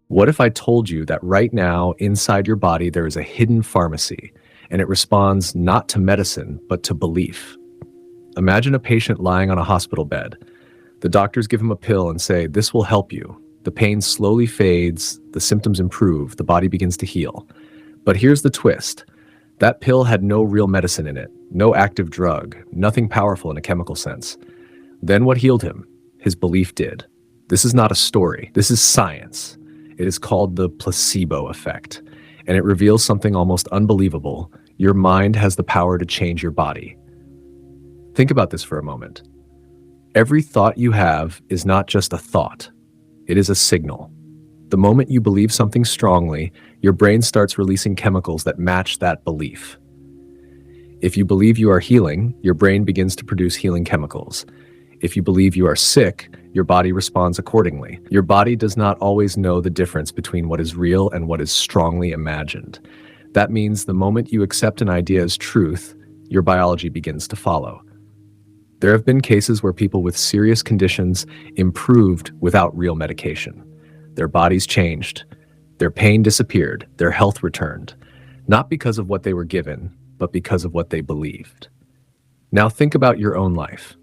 What if I told you that right now inside your body there is a hidden pharmacy and it responds not to medicine but to belief? Imagine a patient lying on a hospital bed. The doctors give him a pill and say, "This will help you." The pain slowly fades, the symptoms improve, the body begins to heal. But here's the twist. That pill had no real medicine in it, no active drug, nothing powerful in a chemical sense. Then what healed him? His belief did. This is not a story. This is science. It is called the placebo effect, and it reveals something almost unbelievable. Your mind has the power to change your body. Think about this for a moment. Every thought you have is not just a thought. It is a signal. The moment you believe something strongly, your brain starts releasing chemicals that match that belief. If you believe you are healing, your brain begins to produce healing chemicals. If you believe you are sick, your body responds accordingly. Your body does not always know the difference between what is real and what is strongly imagined. That means the moment you accept an idea as truth, your biology begins to follow. There have been cases where people with serious conditions improved without real medication. Their bodies changed. Their pain disappeared. Their health returned. Not because of what they were given, but because of what they believed. Now think about your own life.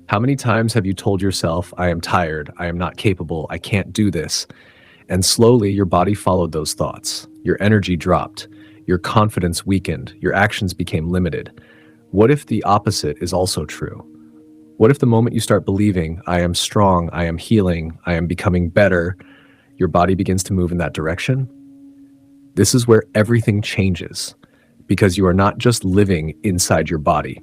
How many times have you told yourself, "I am tired, I am not capable, I can't do this," and slowly your body followed those thoughts. Your energy dropped, your confidence weakened, your actions became limited. What if the opposite is also true? What if the moment you start believing, "I am strong, I am healing, I am becoming better," your body begins to move in that direction? This is where everything changes, because you are not just living inside your body.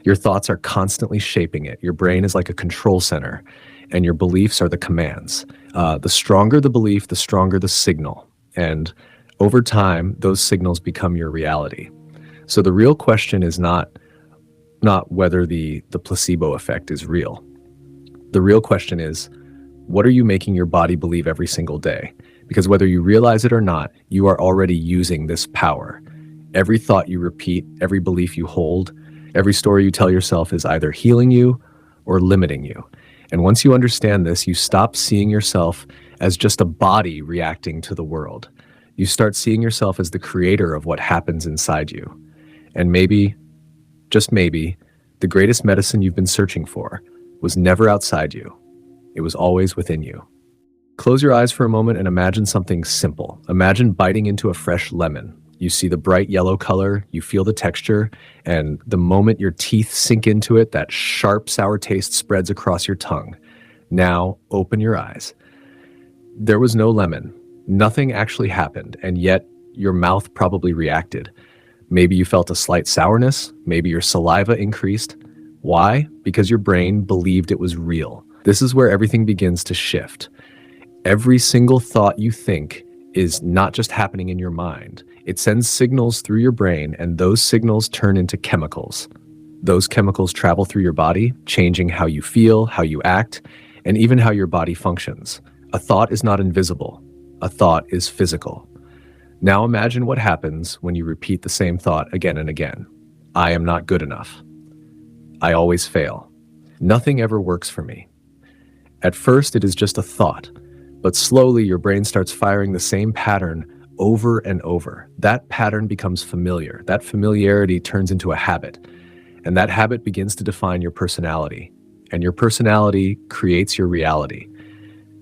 Your thoughts are constantly shaping it. Your brain is like a control center, and your beliefs are the commands. The stronger the belief, the stronger the signal. And over time, those signals become your reality. So the real question is not whether the placebo effect is real. The real question is, what are you making your body believe every single day? Because whether you realize it or not, you are already using this power. Every thought you repeat, every belief you hold, every story you tell yourself is either healing you or limiting you. And once you understand this, you stop seeing yourself as just a body reacting to the world. You start seeing yourself as the creator of what happens inside you. And maybe, just maybe, the greatest medicine you've been searching for was never outside you. It was always within you. Close your eyes for a moment and imagine something simple. Imagine biting into a fresh lemon. You see the bright yellow color, you feel the texture, and the moment your teeth sink into it, that sharp, sour taste spreads across your tongue. Now, open your eyes. There was no lemon. Nothing actually happened, and yet your mouth probably reacted. Maybe you felt a slight sourness, maybe your saliva increased. Why? Because your brain believed it was real. This is where everything begins to shift. Every single thought you think is not just happening in your mind. It sends signals through your brain, and those signals turn into chemicals. Those chemicals travel through your body, changing how you feel, how you act, and even how your body functions. A thought is not invisible. A thought is physical. Now imagine what happens when you repeat the same thought again and again. I am not good enough. I always fail. Nothing ever works for me. At first, it is just a thought, but slowly your brain starts firing the same pattern over and over. That pattern becomes familiar. That familiarity turns into a habit, and that habit begins to define your personality, and your personality creates your reality.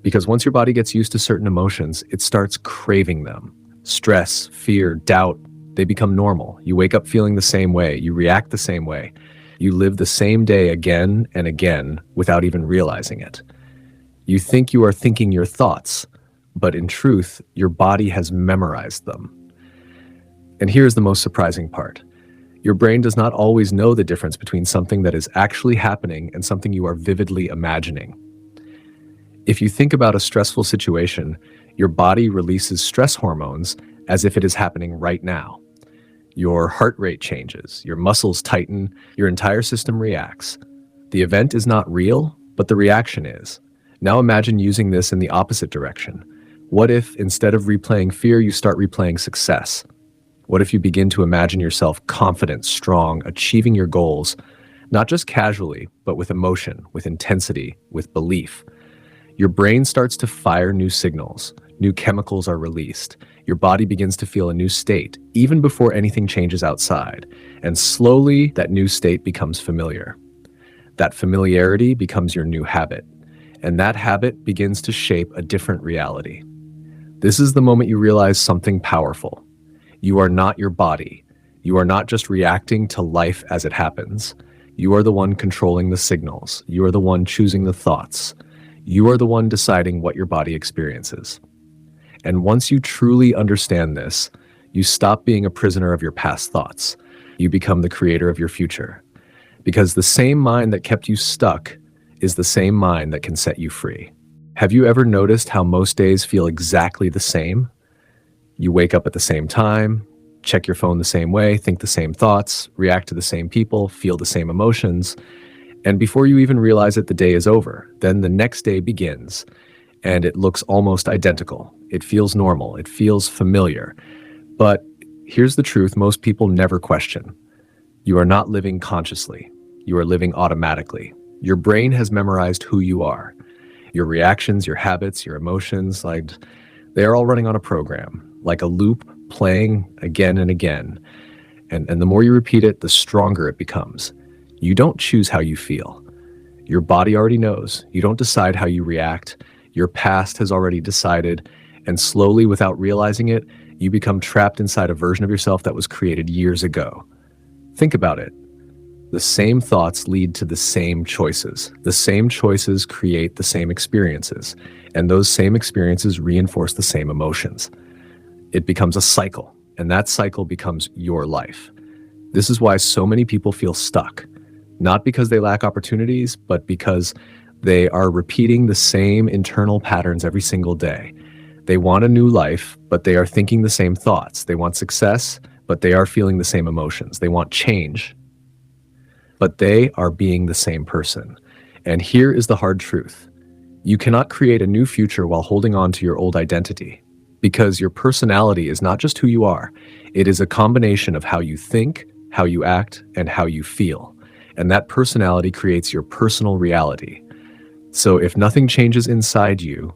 Because once your body gets used to certain emotions, it starts craving them. Stress, fear, doubt, they become normal. You wake up feeling the same way. You react the same way. You live the same day again and again without even realizing it. You think you are thinking your thoughts, but in truth, your body has memorized them. And here's the most surprising part. Your brain does not always know the difference between something that is actually happening and something you are vividly imagining. If you think about a stressful situation, your body releases stress hormones as if it is happening right now. Your heart rate changes, your muscles tighten, your entire system reacts. The event is not real, but the reaction is. Now imagine using this in the opposite direction. What if, instead of replaying fear, you start replaying success? What if you begin to imagine yourself confident, strong, achieving your goals, not just casually, but with emotion, with intensity, with belief? Your brain starts to fire new signals. New chemicals are released. Your body begins to feel a new state, even before anything changes outside. And slowly, that new state becomes familiar. That familiarity becomes your new habit. And that habit begins to shape a different reality. This is the moment you realize something powerful. You are not your body. You are not just reacting to life as it happens. You are the one controlling the signals. You are the one choosing the thoughts. You are the one deciding what your body experiences. And once you truly understand this, you stop being a prisoner of your past thoughts. You become the creator of your future. Because the same mind that kept you stuck is the same mind that can set you free. Have you ever noticed how most days feel exactly the same? You wake up at the same time, check your phone the same way, think the same thoughts, react to the same people, feel the same emotions, and before you even realize it, the day is over. Then the next day begins, and it looks almost identical. It feels normal, it feels familiar. But here's the truth most people never question. You are not living consciously. You are living automatically. Your brain has memorized who you are. Your reactions, your habits, your emotions, they are all running on a program, like a loop playing again and again. And the more you repeat it, the stronger it becomes. You don't choose how you feel. Your body already knows. You don't decide how you react. Your past has already decided. And slowly, without realizing it, you become trapped inside a version of yourself that was created years ago. Think about it. The same thoughts lead to the same choices. The same choices create the same experiences, and those same experiences reinforce the same emotions. It becomes a cycle, and that cycle becomes your life. This is why so many people feel stuck, not because they lack opportunities, but because they are repeating the same internal patterns every single day. They want a new life, but they are thinking the same thoughts. They want success, but they are feeling the same emotions. They want change, but they are being the same person. And here is the hard truth. You cannot create a new future while holding on to your old identity, because your personality is not just who you are. It is a combination of how you think, how you act, and how you feel. And that personality creates your personal reality. So if nothing changes inside you,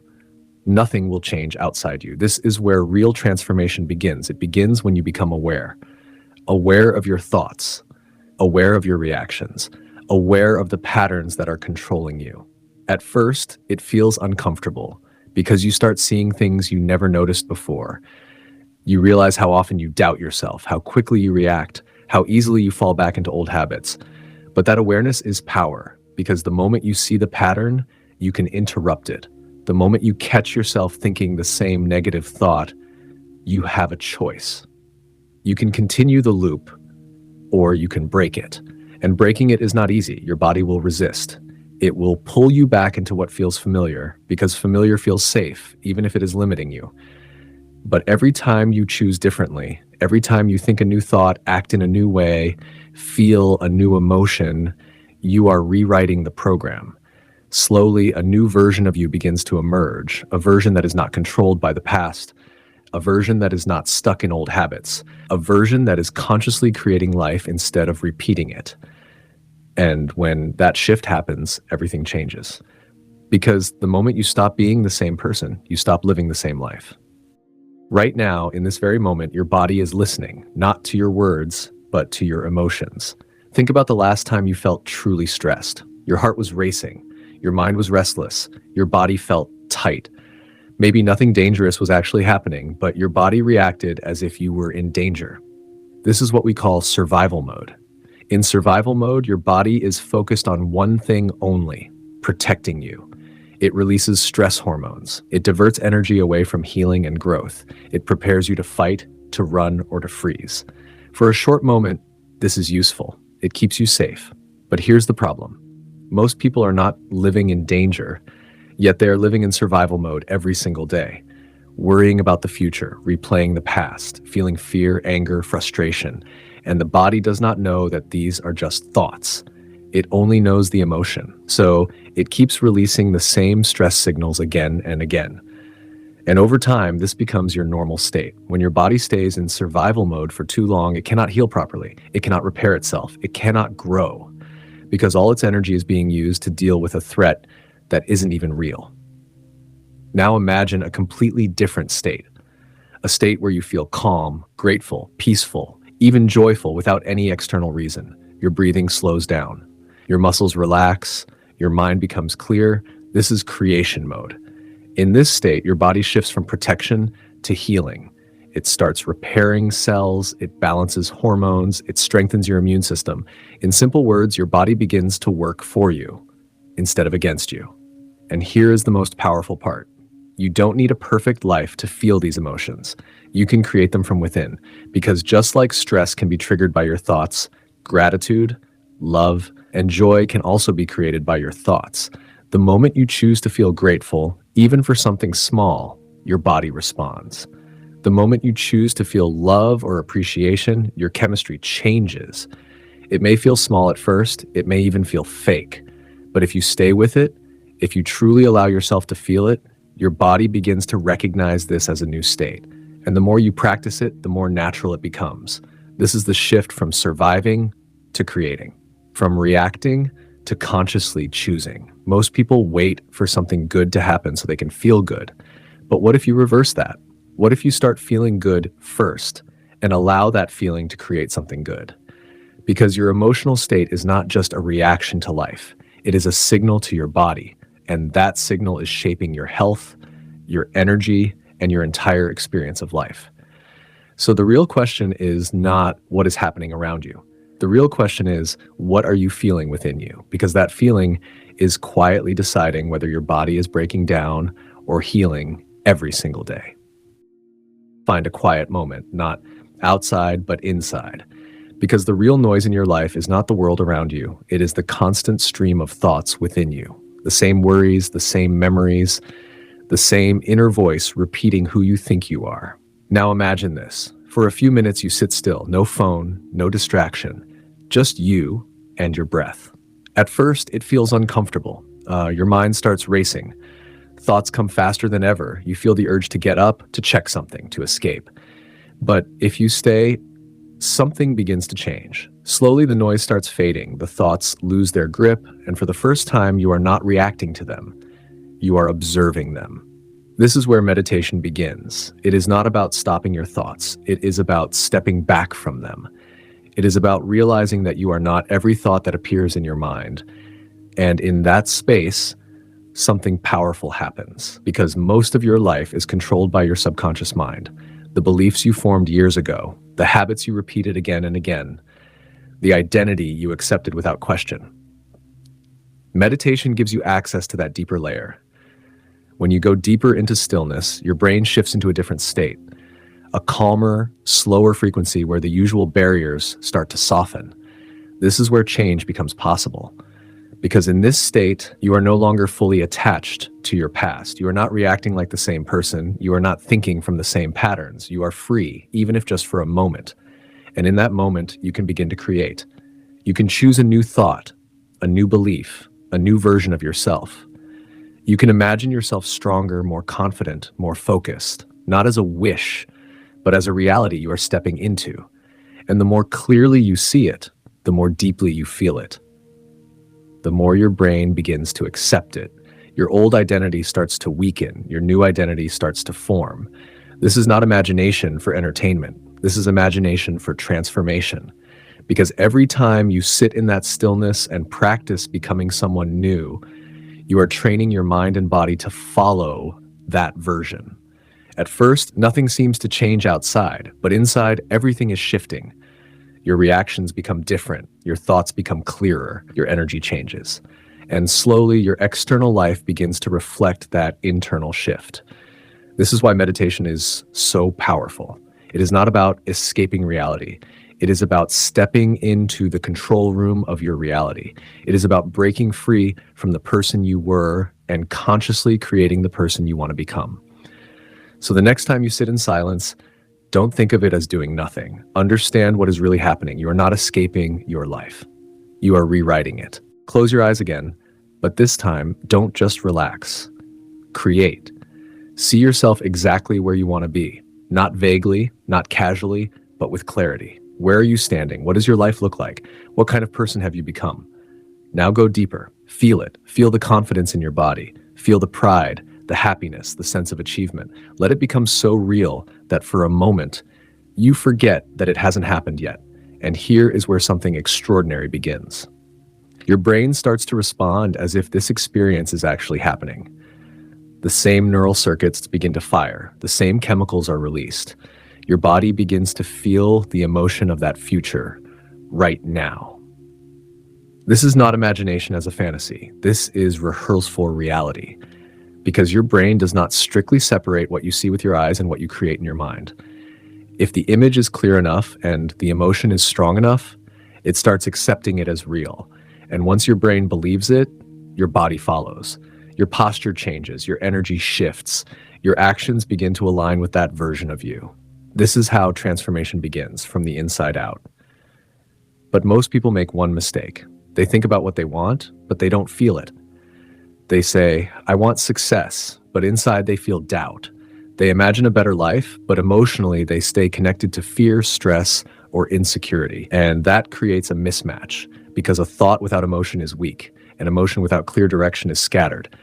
nothing will change outside you. This is where real transformation begins. It begins when you become aware of your thoughts, aware of your reactions, aware of the patterns that are controlling you. At first, it feels uncomfortable because you start seeing things you never noticed before. You realize how often you doubt yourself, how quickly you react, how easily you fall back into old habits. But that awareness is power, because the moment you see the pattern, you can interrupt it. The moment you catch yourself thinking the same negative thought, you have a choice. You can continue the loop, or you can break it. And breaking it is not easy. Your body will resist. It will pull you back into what feels familiar, because familiar feels safe, even if it is limiting you. But every time you choose differently, every time you think a new thought, act in a new way, feel a new emotion, you are rewriting the program. Slowly, a new version of you begins to emerge, a version that is not controlled by the past, a version that is not stuck in old habits, a version that is consciously creating life instead of repeating it. And when that shift happens, everything changes. Because the moment you stop being the same person, you stop living the same life. Right now, in this very moment, your body is listening, not to your words, but to your emotions. Think about the last time you felt truly stressed. Your heart was racing. Your mind was restless. Your body felt tight. Maybe nothing dangerous was actually happening, but your body reacted as if you were in danger. This is what we call survival mode. In survival mode, your body is focused on one thing only: protecting you. It releases stress hormones. It diverts energy away from healing and growth. It prepares you to fight, to run, or to freeze. For a short moment, this is useful. It keeps you safe. But here's the problem. Most people are not living in danger, yet they are living in survival mode every single day, worrying about the future, replaying the past, feeling fear, anger, frustration. And the body does not know that these are just thoughts. It only knows the emotion. So it keeps releasing the same stress signals again and again. And over time, this becomes your normal state. When your body stays in survival mode for too long, it cannot heal properly. It cannot repair itself. It cannot grow, because all its energy is being used to deal with a threat that isn't even real. Now imagine a completely different state, a state where you feel calm, grateful, peaceful, even joyful without any external reason. Your breathing slows down. Your muscles relax. Your mind becomes clear. This is creation mode. In this state, your body shifts from protection to healing. It starts repairing cells, it balances hormones, it strengthens your immune system. In simple words, your body begins to work for you instead of against you. And here is the most powerful part. You don't need a perfect life to feel these emotions. You can create them from within, because just like stress can be triggered by your thoughts, gratitude, love, and joy can also be created by your thoughts. The moment you choose to feel grateful, even for something small, your body responds. The moment you choose to feel love or appreciation, your chemistry changes. It may feel small at first, it may even feel fake. But if you stay with it, if you truly allow yourself to feel it, your body begins to recognize this as a new state. And the more you practice it, the more natural it becomes. This is the shift from surviving to creating, from reacting to consciously choosing. Most people wait for something good to happen so they can feel good. But what if you reverse that? What if you start feeling good first and allow that feeling to create something good? Because your emotional state is not just a reaction to life. It is a signal to your body, and that signal is shaping your health, your energy, and your entire experience of life. So the real question is not what is happening around you. The real question is, what are you feeling within you? Because that feeling is quietly deciding whether your body is breaking down or healing every single day. Find a quiet moment, not outside, but inside. Because the real noise in your life is not the world around you. It is the constant stream of thoughts within you. The same worries, the same memories, the same inner voice repeating who you think you are. Now imagine this. For a few minutes, you sit still, no phone, no distraction, just you and your breath. At first, it feels uncomfortable. Your mind starts racing. Thoughts come faster than ever. You feel the urge to get up, to check something, to escape. But if you stay, something begins to change. Slowly, the noise starts fading. The thoughts lose their grip, and for the first time, you are not reacting to them. You are observing them. This is where meditation begins. It is not about stopping your thoughts. It is about stepping back from them. It is about realizing that you are not every thought that appears in your mind. And in that space, something powerful happens, because most of your life is controlled by your subconscious mind, the beliefs you formed years ago, the habits you repeated again and again, the identity you accepted without question. Meditation gives you access to that deeper layer. When you go deeper into stillness, your brain shifts into a different state, a calmer, slower frequency where the usual barriers start to soften. This is where change becomes possible. Because in this state, you are no longer fully attached to your past. You are not reacting like the same person. You are not thinking from the same patterns. You are free, even if just for a moment. And in that moment, you can begin to create. You can choose a new thought, a new belief, a new version of yourself. You can imagine yourself stronger, more confident, more focused, not as a wish, but as a reality you are stepping into. And the more clearly you see it, the more deeply you feel it. The more your brain begins to accept it. Your old identity starts to weaken. Your new identity starts to form. This is not imagination for entertainment. This is imagination for transformation. Because every time you sit in that stillness and practice becoming someone new, you are training your mind and body to follow that version. At first, nothing seems to change outside, but inside, everything is shifting. Your reactions become different, your thoughts become clearer, your energy changes. And slowly, your external life begins to reflect that internal shift. This is why meditation is so powerful. It is not about escaping reality. It is about stepping into the control room of your reality. It is about breaking free from the person you were and consciously creating the person you want to become. So the next time you sit in silence, don't think of it as doing nothing. Understand what is really happening. You are not escaping your life. You are rewriting it. Close your eyes again, but this time, don't just relax. Create. See yourself exactly where you want to be. Not vaguely, not casually, but with clarity. Where are you standing? What does your life look like? What kind of person have you become? Now go deeper. Feel it. Feel the confidence in your body. Feel the pride, the happiness, the sense of achievement. Let it become so real that for a moment, you forget that it hasn't happened yet. And here is where something extraordinary begins. Your brain starts to respond as if this experience is actually happening. The same neural circuits begin to fire. The same chemicals are released. Your body begins to feel the emotion of that future right now. This is not imagination as a fantasy. This is rehearsal for reality, because your brain does not strictly separate what you see with your eyes and what you create in your mind. If the image is clear enough and the emotion is strong enough, it starts accepting it as real. And once your brain believes it, your body follows. Your posture changes, your energy shifts, your actions begin to align with that version of you. This is how transformation begins, from the inside out. But most people make one mistake. They think about what they want, but they don't feel it. They say, I want success, but inside they feel doubt. They imagine a better life, but emotionally they stay connected to fear, stress, or insecurity. And that creates a mismatch, because a thought without emotion is weak, and emotion without clear direction is scattered.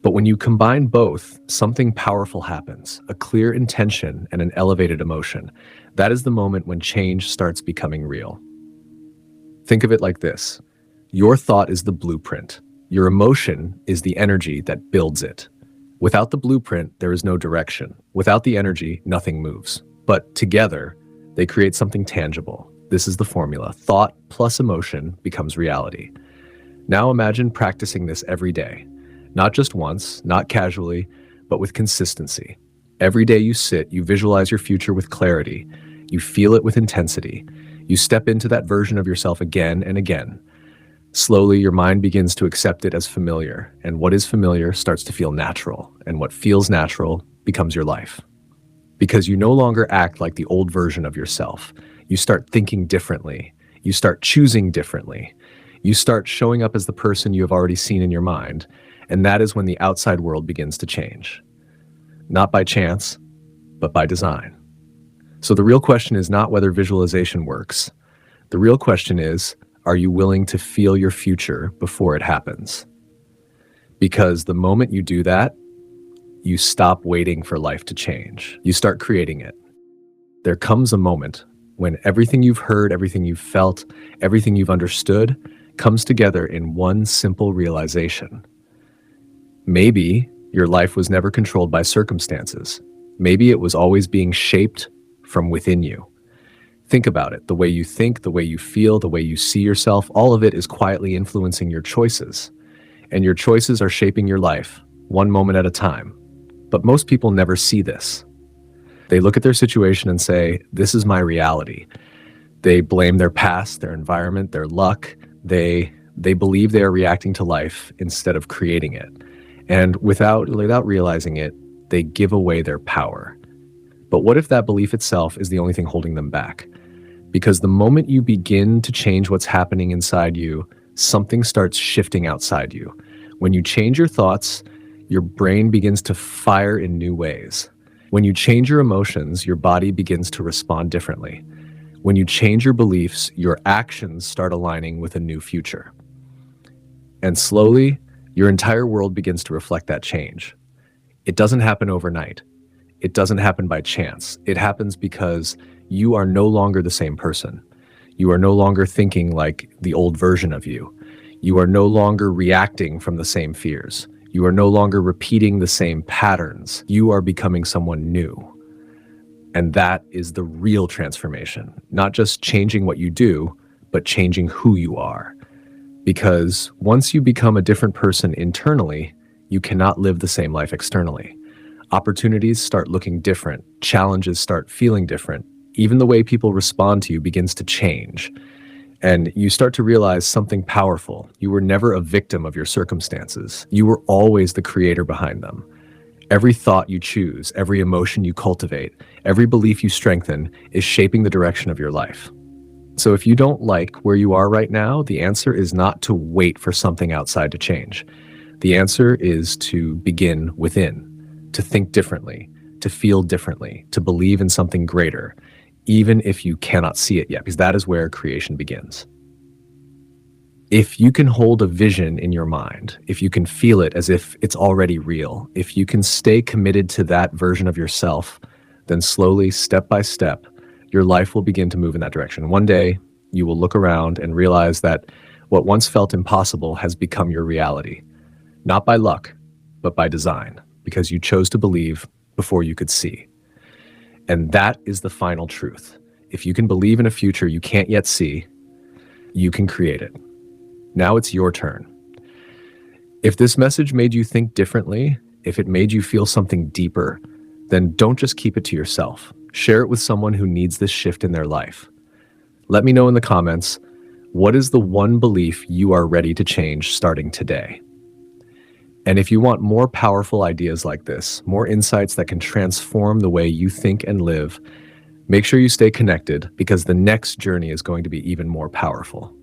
But when you combine both, something powerful happens, a clear intention and an elevated emotion. That is the moment when change starts becoming real. Think of it like this. Your thought is the blueprint. Your emotion is the energy that builds it. Without the blueprint, there is no direction. Without the energy, nothing moves. But together, they create something tangible. This is the formula. Thought plus emotion becomes reality. Now imagine practicing this every day. Not just once, not casually, but with consistency. Every day you sit, you visualize your future with clarity. You feel it with intensity. You step into that version of yourself again and again. Slowly, your mind begins to accept it as familiar, and what is familiar starts to feel natural, and what feels natural becomes your life. Because you no longer act like the old version of yourself. You start thinking differently. You start choosing differently. You start showing up as the person you have already seen in your mind, and that is when the outside world begins to change. Not by chance, but by design. So the real question is not whether visualization works. The real question is, are you willing to feel your future before it happens? Because the moment you do that, you stop waiting for life to change. You start creating it. There comes a moment when everything you've heard, everything you've felt, everything you've understood comes together in one simple realization. Maybe your life was never controlled by circumstances. Maybe it was always being shaped from within you. Think about it. The way you think, the way you feel, the way you see yourself, all of it is quietly influencing your choices. And your choices are shaping your life, one moment at a time. But most people never see this. They look at their situation and say, this is my reality. They blame their past, their environment, their luck. They believe they are reacting to life instead of creating it. And without realizing it, they give away their power. But what if that belief itself is the only thing holding them back? Because the moment you begin to change what's happening inside you, something starts shifting outside you. When you change your thoughts, your brain begins to fire in new ways. When you change your emotions, your body begins to respond differently. When you change your beliefs, your actions start aligning with a new future. And slowly, your entire world begins to reflect that change. It doesn't happen overnight. It doesn't happen by chance. It happens because you are no longer the same person. You are no longer thinking like the old version of you. You are no longer reacting from the same fears. You are no longer repeating the same patterns. You are becoming someone new. And that is the real transformation. Not just changing what you do, but changing who you are. Because once you become a different person internally, you cannot live the same life externally. Opportunities start looking different. Challenges start feeling different. Even the way people respond to you begins to change. And you start to realize something powerful. You were never a victim of your circumstances. You were always the creator behind them. Every thought you choose, every emotion you cultivate, every belief you strengthen is shaping the direction of your life. So if you don't like where you are right now, the answer is not to wait for something outside to change. The answer is to begin within, to think differently, to feel differently, to believe in something greater, even if you cannot see it yet, because that is where creation begins. If you can hold a vision in your mind, if you can feel it as if it's already real, if you can stay committed to that version of yourself, then slowly, step by step, your life will begin to move in that direction. One day, you will look around and realize that what once felt impossible has become your reality, not by luck, but by design, because you chose to believe before you could see. And that is the final truth. If you can believe in a future you can't yet see, you can create it. Now it's your turn. If this message made you think differently, if it made you feel something deeper, then don't just keep it to yourself. Share it with someone who needs this shift in their life. Let me know in the comments, what is the one belief you are ready to change starting today? And if you want more powerful ideas like this, more insights that can transform the way you think and live, make sure you stay connected because the next journey is going to be even more powerful.